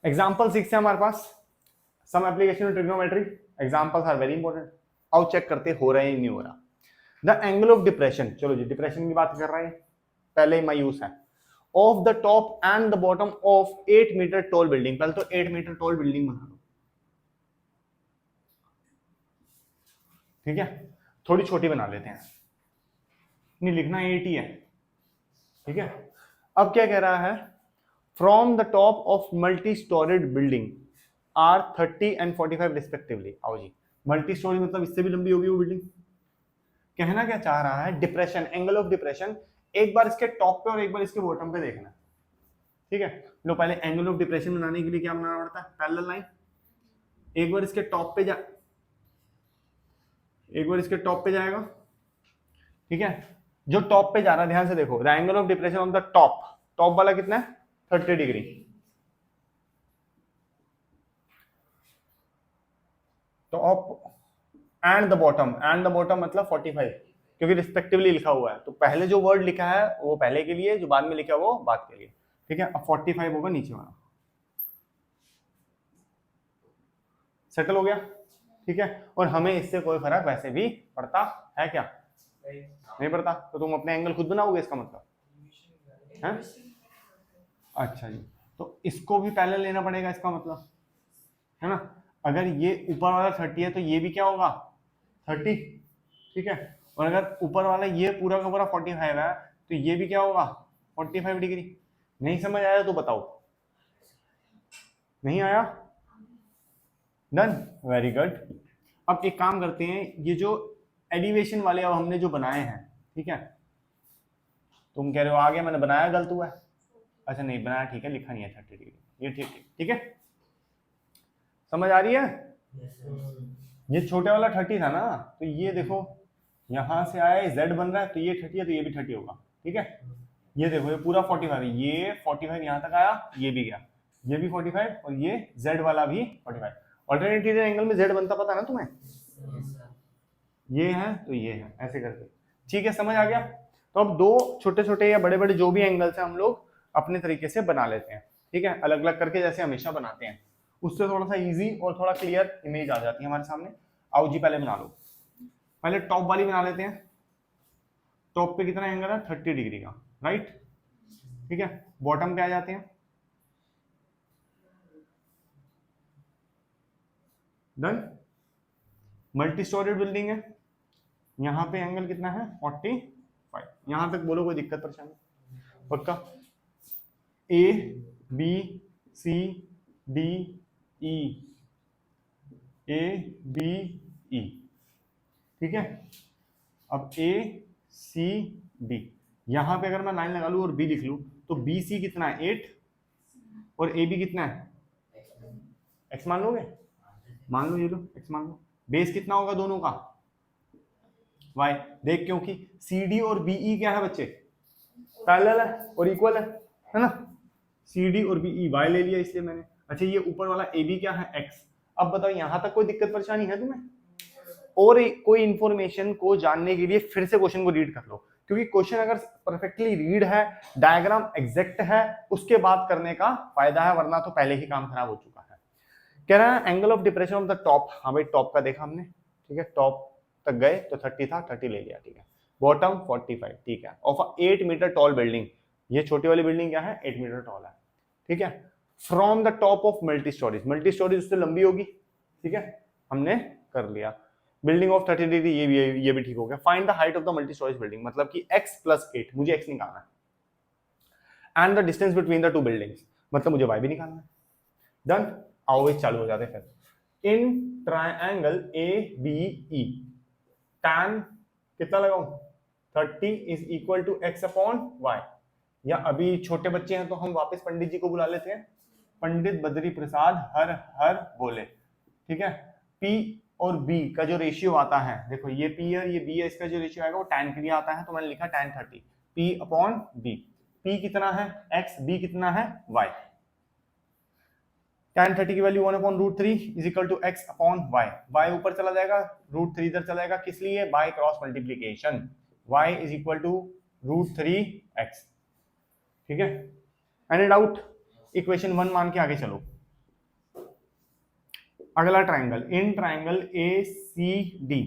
Example 6 है हमारे पास, some application of trigonometry. Examples are very important. आओ चेक करते हो रहा है या नहीं हो रहा। द एंगल ऑफ डिप्रेशन, चलो जी डिप्रेशन की बात कर रहे हैं, पहले ही मायूस है। Of the top and the bottom of 8 metre tall building, पहले तो 8 मीटर टॉल बिल्डिंग बना लो, ठीक है, थोड़ी छोटी बना लेते हैं, नहीं लिखना 8 ही है, ठीक है। अब क्या कह रहा है, from the top of multi storeyed building are 30 and 45 respectively. आओ जी, मल्टी स्टोरी मतलब इससे भी लंबी होगी वो बिल्डिंग। कहना क्या चाह रहा है, डिप्रेशन, एंगल ऑफ डिप्रेशन एक बार इसके टॉप पे और एक बार इसके बॉटम पे देखना, ठीक है। लो पहले एंगल ऑफ डिप्रेशन बनाने के लिए क्या बनाना पड़ता है, पैरेलल लाइन। एक बार इसके टॉप पे एक बार इसके टॉप पे जाएगा, ठीक है। जो टॉप पे जा रहा है ध्यान से देखो, the angle of depression of the top, top वाला कितना है 30 degree, top and the bottom, and the bottom मतलब 45, क्योंकि रिस्पेक्टिवली लिखा हुआ है, तो पहले जो वर्ड लिखा है वो पहले के लिए, जो बाद में लिखा है वो बाद के लिए, ठीक है। अब 45 होगा नीचे वाला, सेटल हो गया, ठीक है। और हमें इससे कोई फर्क वैसे भी पड़ता है क्या, नहीं पड़ता, तो तुम अपने एंगल खुद बनाओगे इसका मतलब है। अच्छा जी, तो इसको भी पैरेलल लेना पड़ेगा इसका मतलब, है ना। अगर ये ऊपर वाला 30 है तो ये भी क्या होगा 30, ठीक है। और अगर ऊपर वाला ये पूरा का पूरा 45 है तो ये भी क्या होगा 45 डिग्री। नहीं समझ आया तो बताओ, नहीं आया, डन, वेरी गुड। अब एक काम करते हैं, ये जो एलिवेशन वाले अब हमने जो बनाए हैं, ठीक है, तुम कह रहे हो आगे मैंने बनाया गलत हुआ है, अच्छा नहीं बनाया, ठीक है, लिखा नहीं है 30 डिग्री, ये ठीक ठीक, ठीक है, समझ आ रही है। ये छोटे वाला 30 था ना, तो ये देखो यहां से आया z बन रहा है, तो ये 30 है तो ये भी 30 होगा, ठीक है। ये देखो ये पूरा 45 है, ये 45 यहां तक आया, ये भी गया, ये भी 45 और ये z वाला भी 45। ऑल्टरनेटिव एंगल में z बनता पता ना तुम्हें, ये है तो ये है, ऐसे करके, ठीक है, समझ आ गया। तो अब दो छोटे छोटे या बड़े बड़े जो भी एंगल्स हैं हम लोग अपने तरीके से बना लेते हैं, ठीक है, अलग अलग करके जैसे हमेशा बनाते हैं, उससे थोड़ा सा इजी और थोड़ा क्लियर इमेज आ जाती है हमारे सामने। आओ जी पहले बना लो, पहले टॉप वाली बना लेते हैं। टॉप पे कितना एंगल है 30 डिग्री का, राइट, ठीक है। बॉटम पे आ जाते हैं, डन। मल्टी स्टोरेड बिल्डिंग है, यहां पे एंगल कितना है 45, यहां तक बोलो कोई दिक्कत परेशानी पक्का। A B C D E, A B E, ठीक है। अब ए सी डी, यहां पे अगर मैं लाइन लगा लूं और बी लिख लूं तो बी सी कितना है 8 और ए बी कितना है एक्स मान लोगे, मान लो, ये लो एक्स मान लो। बेस कितना होगा दोनों का वाई, देख क्योंकि सी डी और बीई क्या है बच्चे पैरेलल है और इक्वल है ना। सी डी और बीई वाई ले लिया इसलिए मैंने। अच्छा ये ऊपर वाला ए बी क्या है एक्स। अब बताओ यहां तक कोई दिक्कत परेशानी है तुम्हें, और कोई इंफॉर्मेशन को जानने के लिए फिर से क्वेश्चन को रीड कर लो, क्योंकि क्वेश्चन अगर परफेक्टली रीड है, डायग्राम एग्जैक्ट है, उसके बाद करने का फायदा है, वरना तो पहले ही काम खराब हो चुका है। कह रहा है angle of depression of the top, हाँ भाई टॉप का देखा हमने, ठीक है, टॉप तक गए तो 30 था, 30 ले लिया, ठीक है। बॉटम 45, ठीक है, ऑफ 8 मीटर टॉल बिल्डिंग, ये छोटी वाली बिल्डिंग क्या है 8 मीटर टॉल है, ठीक है। From the top of multi storeys, multi storeys उससे लंबी होगी, ठीक है, हमने कर लिया। बिल्डिंग ऑफ 30 डिग्री, ये भी ठीक हो गया। Find the height of the multi storage building, मतलब कि x प्लस 8, मुझे x निकालना है, and the distance between the two buildings, मतलब मुझे y भी निकालना है। डन, आओ ये चालू हो जाते हैं फिर। In triangle A B E, tan कितना लगाऊं 30 is equal to x upon y, या अभी छोटे बच्चे हैं तो हम वापस पंडित जी को बुला लेते हैं, पंडित बद्री प्रसाद हर हर बोले, ठीक है। P और B का जो रेशियो आता है, देखो ये P है ये B है, इसका जो रेशियो आएगा वो tan के लिए आता है, तो मैंने लिखा tan 30, P upon B। P कितना है x, B कितना है y। tan 30 की value 1 upon root 3 is equal to x upon y, y ऊपर चला जाएगा, रूट 3 इधर चला जाएगा, किस लिए by cross multiplication, y is equal to root 3x, ठीक है। एनी डाउट, इक्वेशन 1 मान के आगे चलो, अगला triangle, in triangle A C D,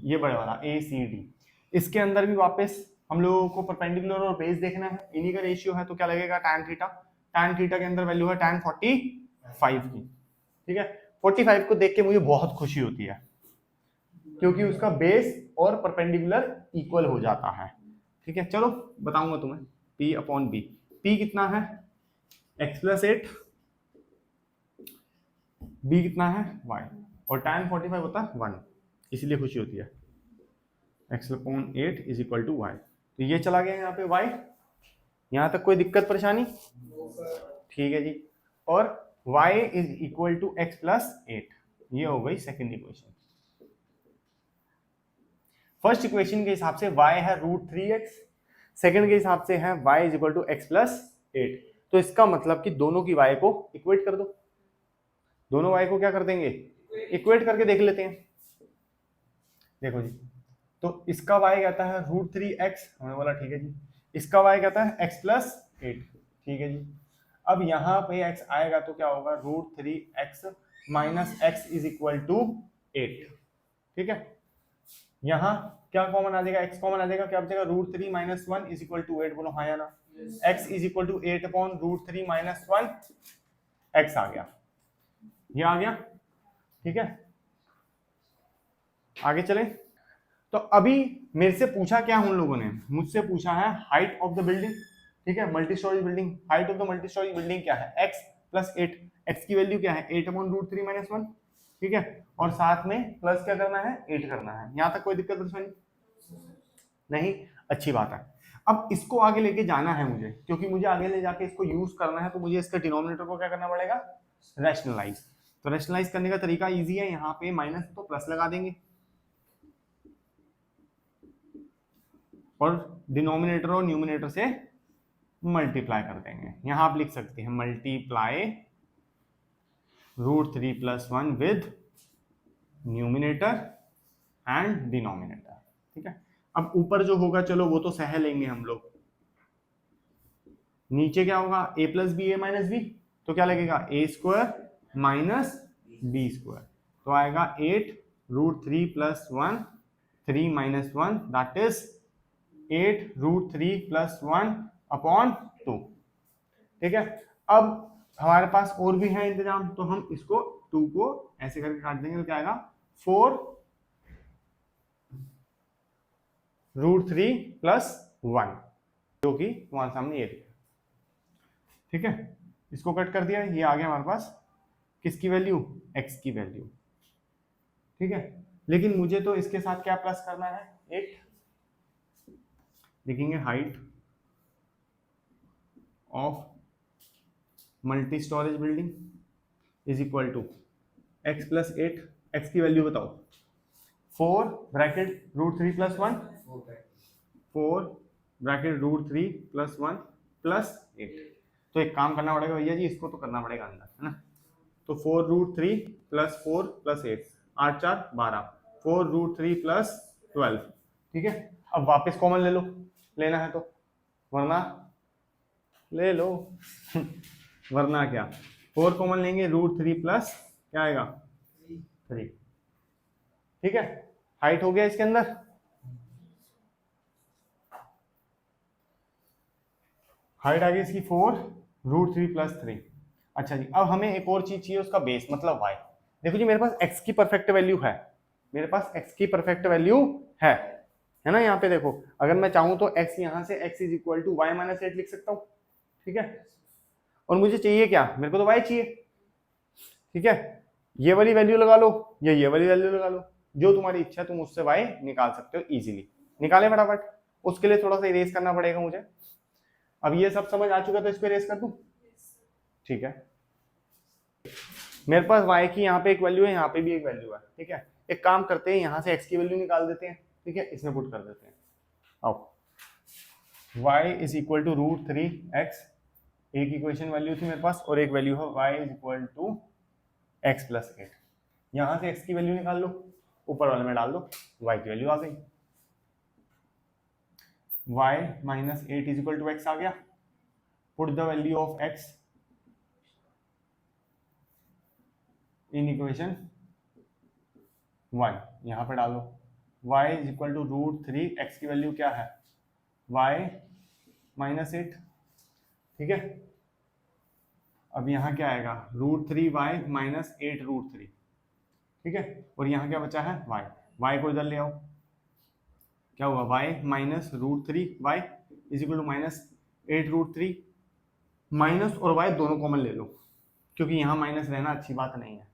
ये बड़े वाला ए सी डी, इसके अंदर भी वापस हम लोगों को परपेंडिकुलर और बेस देखना है, इन्हीं का रेशियो है, तो क्या लगेगा tan थीटा, tan थीटा के अंदर वैल्यू है tan 45 की, ठीक है। 45 को देख के मुझे बहुत खुशी होती है, क्योंकि उसका बेस और परपेंडिकुलर इक्वल हो जाता है, ठीक है। चलो बताऊंगा तुम्हें, P अपॉन बी, P कितना है x प्लस 8, B कितना है y, और tan 45 होता है 1, इसीलिए खुशी होती है, x upon 8 is equal to y, तो ये चला गया यहाँ पे y, यहाँ तक कोई दिक्कत परेशानी, ठीक है जी। और y is equal to x plus 8, ये हो गई सेकेंड इक्वेशन। फर्स्ट इक्वेशन के हिसाब से y है √3x, सेकंड के हिसाब से है y is equal to x plus 8, तो इसका मतलब कि दोनों की y को इक्वेट कर दो, दोनों y को क्या कर देंगे, इक्वेट करके देख लेते हैं। देखो जी, तो इसका y कहता है √3x, हमने बोला ठीक है जी, इसका y कहता है x प्लस 8, ठीक है जी। अब यहाँ पे x आएगा तो क्या होगा, √3x minus x is equal to 8, ठीक है। यहाँ क्या कॉमन आ जाएगा, x कॉमन आ जाएगा, क्या बचेगा, √3 माइनस 1 इज इक्वल टू 8, बोलो हाँ या ना, x is equal to 8 upon √3 minus 1, x आ गया, ये आ गया, ठीक है। आगे चले, तो अभी मेरे से पूछा क्या उन लोगों ने, मुझसे पूछा है हाइट ऑफ द बिल्डिंग, ठीक है, multi storage building, height of the multi storage building क्या है, x प्लस 8, x की वैल्यू क्या है 8 अपॉन √3 माइनस 1, ठीक है, और साथ में प्लस क्या करना है 8 करना है, यहाँ तक कोई दिक्कत परेशानी नहीं, अच्छी बात है। अब इसको आगे लेके जाना है मुझे, क्योंकि मुझे आगे ले जाके इसको यूज करना है, तो मुझे इसका डिनोमिनेटर को क्या करना पड़ेगा, रैशनलाइज। तो रैशनलाइज करने का तरीका इजी है, यहाँ पे माइनस तो प्लस लगा देंगे और डिनोमिनेटर और न्यूमिनेटर से मल्टीप्लाई कर देंगे। यहां आप लिख सकते हैं multiply √3 plus 1 with numerator and denominator, ठीक है। अब ऊपर जो होगा चलो वो तो सह लेंगे हम लोग, नीचे क्या होगा a plus B A minus B, तो क्या लगेगा a square minus B square, तो आएगा 8 √3 plus 1 3 minus 1 that is 8 √3 plus 1 upon 2, ठीक है। अब हमारे पास और भी है इंतजाम, तो हम इसको 2 को ऐसे करके काट देंगे, तो क्या आएगा 4 √3 प्लस 1, जो कि तुम्हारे सामने ये दिखा, ठीक है। इसको कट कर दिया, ये आ गया हमारे पास किसकी वैल्यू, x की वैल्यू, ठीक है। लेकिन मुझे तो इसके साथ क्या प्लस करना है, 8 लिखेंगे, height of multi storage building is equal to x plus 8, x की वैल्यू बताओ, 4 bracket √3 plus 1, 4 bracket √3 plus 1 plus 8, तो एक काम करना पड़ेगा भैया जी, इसको तो करना पड़ेगा अंदर, है ना, तो 4 √3 प्लस 4 प्लस 8, 8 4 12, 4 √3 प्लस 12, ठीक है। अब वापस कॉमन ले लो, लेना है तो, वरना ले लो वरना क्या, 4 कॉमन लेंगे, √3 प्लस क्या आएगा 3, ठीक है। हाइट हो गया इसके अंदर, हाइट आ गई इसकी 4 √3 प्लस 3। अच्छा जी, अब हमें एक और चीज चाहिए, उसका बेस मतलब y। देखो जी, मेरे पास x की परफेक्ट वैल्यू है, मेरे पास x की परफेक्ट वैल्यू है ना, यहाँ पे देखो, अगर मैं चाहूं तो x यहाँ से x is equal to y minus 8 लिख सकता हूँ, ठीक है। और मुझे चाहिए क्या, मेरे को तो y चाहिए, ठीक है। ये वाली वैल्यू लगा लो या ये वाली वैल्यू लगा लो, जो तुम्हारी इच्छा है तुम उससे y निकाल सकते हो इजीली, निकाले फटाफट। उसके लिए थोड़ा सा इरेज करना पड़ेगा मुझे। अब ये सब समझ आ चुका, तो इस पे इरेज कर दूं, ठीक है। मेरे पास y की यहाँ पे एक वैल्यू है, यहाँ पे भी एक वैल्यू है, ठीक है। एक काम करते हैं, यहाँ से x की वैल्यू निकाल देते हैं, ठीक है, इसमें पुट कर देते हैं। अब y is equal to √3x, एक इक्वेशन वैल्यू थी मेरे पास, और एक वैल्यू है y is equal to x plus 8। यहाँ से x की वैल्यू निकाल लो, ऊपर वाले में डाल दो, y की वैल्यू आ गई, y minus 8 is equal to x आ गया। Put the value of x, in equation 1 यहाँ पे डालो, y is equal to √3, x की वैल्यू क्या है y -8, ठीक है। अब यहाँ क्या आएगा √3y -8 √3, ठीक है। और यहाँ क्या बचा है y को इधर ले आओ, क्या हुआ y -√3y is equal to -8 √3, minus और y दोनों कॉमन ले लो, क्योंकि यहाँ माइनस रहना अच्छी बात नहीं है।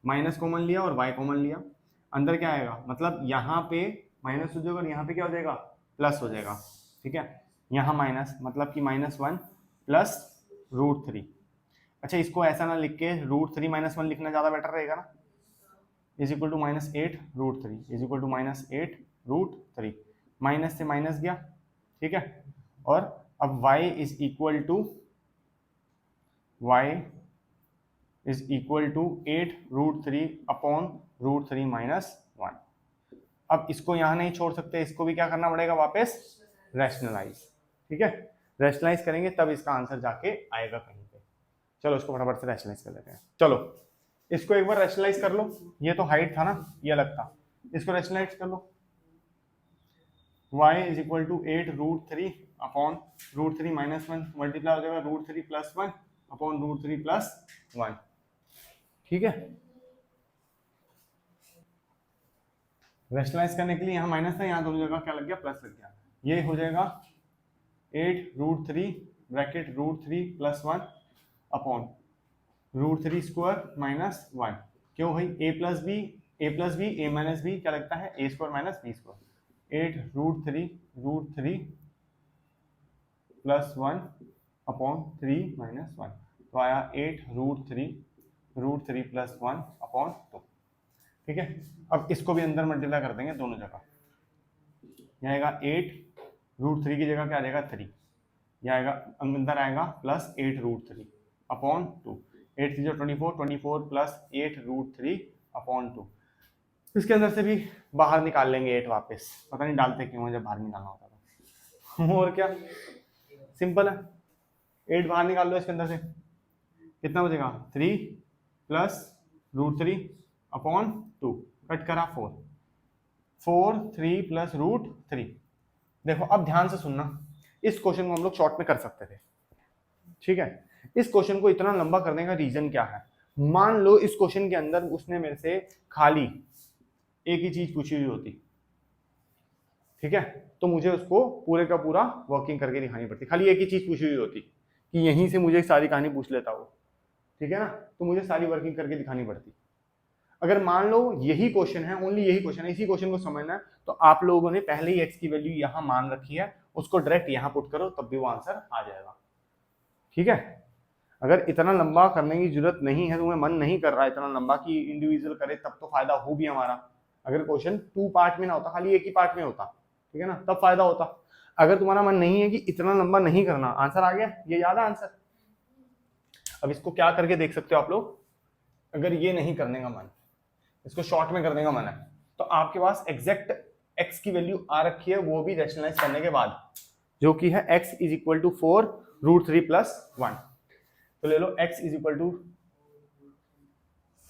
माइनस कॉमन लिया और y कॉमन लिया, अंदर क्या आएगा, मतलब यहाँ पे माइनस हो जाएगा और यहाँ पे क्या हो जाएगा प्लस हो जाएगा, ठीक है। यहाँ माइनस मतलब कि -1 प्लस √3। अच्छा, इसको ऐसा ना लिख के √3 -1 लिखना ज़्यादा बेटर रहेगा ना, is equal to -8 √3 is equal to -8 √3, minus से माइनस गया, ठीक है। और अब y is equal to 8 √3 upon √3 -1। अब इसको यहाँ नहीं छोड़ सकते, इसको भी क्या करना पड़ेगा, वापस रैशनलाइज, ठीक है। रैशनलाइज करेंगे तब इसका आंसर जाके आएगा कहीं पे। चलो इसको फटाफट से रैशनलाइज कर लेते हैं। चलो इसको एक बार रैशनलाइज कर लो, ये तो हाइट था ना, ये अलग था, इसको रैशनलाइज कर लो। y is equal to 8 √3 upon √3 -1 multiply हो जाएगा √3 + 1 अपॉन √3 + 1, ठीक है। रैशनलाइज करने के लिए यहाँ माइनस था, यहाँ दोनों जगह क्या लग गया, प्लस लग गया। ये हो जाएगा 8 √3 ब्रैकेट √3 + 1 अपॉन √3 स्क्वायर -1, क्यों भाई a + b a - b क्या लगता है a² - b²। 8 √3 + 1 अपॉन 3 - 1, तो आया 8 √3 + 1 अपॉन 2, ठीक है। अब इसको भी अंदर मल्टीप्लाई कर देंगे दोनों जगह, यह आएगा 8 √3 की जगह क्या आ जाएगा 3, यह आएगा अंदर आएगा +8 √3 अपॉन 2, 8 3 24 + 8 √3 अपॉन 2। इसके अंदर से भी बाहर निकाल लेंगे 8 वापस, पता नहीं डालते क्यों है जब बाहर निकालना होता था। और क्या सिंपल है, 8 बाहर निकाल लो इसके अंदर से, कितना बचेगा 3 + √3 अपॉन 2, कट करा 4 3 + √3। देखो अब ध्यान से सुनना, इस क्वेश्चन को हम लोग शॉर्ट में कर सकते थे, ठीक है। इस क्वेश्चन को इतना लंबा करने का रीजन क्या है, मान लो इस क्वेश्चन के अंदर उसने मेरे से खाली एक ही चीज पूछी हुई होती, ठीक है, तो मुझे उसको पूरे का पूरा वर्किंग करके दिखानी पड़ती। खाली एक ही चीज पूछी हुई होती कि यहीं से मुझे सारी कहानी पूछ लेता वो, ठीक है ना, तो मुझे सारी वर्किंग करके दिखानी पड़ती। अगर मान लो यही क्वेश्चन है, ओनली यही क्वेश्चन है, इसी क्वेश्चन को समझना है, तो आप लोगों ने पहले ही x की वैल्यू यहां मान रखी है, उसको डायरेक्ट यहां पुट करो तब भी वो आंसर आ जाएगा, ठीक है। अगर इतना लंबा करने की जरूरत नहीं है, तुम्हें मन नहीं कर रहा है इतना लंबा कि इंडिविजुअल करे, तब तो फायदा हो भी हमारा। अगर क्वेश्चन 2 पार्ट में ना होता, खाली एक ही पार्ट में होता, ठीक है ना, तब फायदा होता। अगर तुम्हारा मन नहीं है कि इतना लंबा नहीं करना, आंसर आ गया, ये याद है आंसर। अब इसको क्या करके देख सकते हो आप लोग, अगर ये नहीं करने का मन, इसको शॉर्ट में करने का मन है, तो आपके पास एग्जैक्ट x की वैल्यू आ रखी है, वो भी रैशनलाइज करने के बाद, जो कि है x इज इक्वल टू 4 √3 + 1। तो ले लो x इज इक्वल टू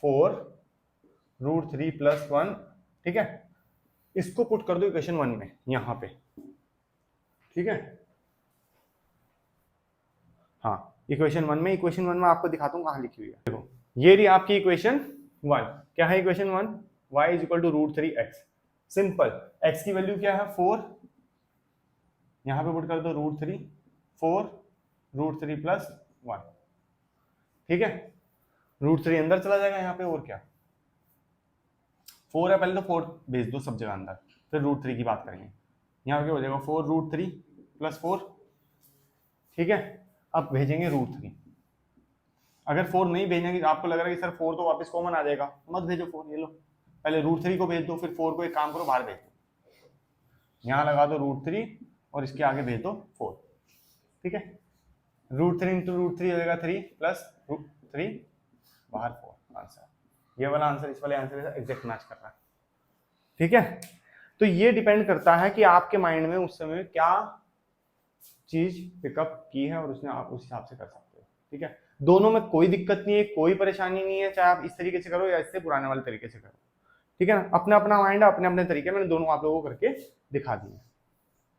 4 √3 + 1, ठीक है। इसको पुट कर दो इक्वेशन 1 में यहां पे, ठीक है। हाँ इक्वेशन 1 में, इक्वेशन 1 में आपको दिखाता हूँ कहाँ लिखी हुई है। देखो ये रही आपकी इक्वेशन 1, क्या है equation 1, y is equal to √3x। Simple, x की वैल्यू क्या है 4, यहां पे पुट कर दो √3, 4 √3 + 1, ठीक है। √3 अंदर चला जाएगा यहाँ पे, और क्या 4 है, पहले तो 4 भेज दो सब जगह अंदर, फिर √3 की बात करेंगे। यहाँ पे हो जाएगा 4 √3 + 4, ठीक है। अब भेजेंगे √3, अगर 4 नहीं भेजेंगे, आपको लग रहा है कि सर 4 तो वापस कॉमन आ जाएगा, मत भेजो 4, ये लो पहले √3 को भेज दो, फिर 4 को एक काम करो बाहर भेज दो, यहाँ लगा दो √3 और इसके आगे भेज दो 4, ठीक है। √3 × √3 हो जाएगा 3 + √3 बाहर 4, आंसर। ये वाला आंसर इस वाले आंसर से एग्जैक्ट मैच कर रहा है, ठीक है। तो ये डिपेंड करता है कि आपके माइंड में उस समय क्या चीज पिकअप की है और उसने आप उस हिसाब से कर सकते हो, ठीक है। ठीक है, दोनों में कोई दिक्कत नहीं है, कोई परेशानी नहीं है, चाहे आप इस तरीके से करो या इससे पुराने वाले तरीके से करो, ठीक है ना, अपना अपना माइंड है, अपने अपने तरीके, मैंने दोनों आप लोगों को करके दिखा दिए।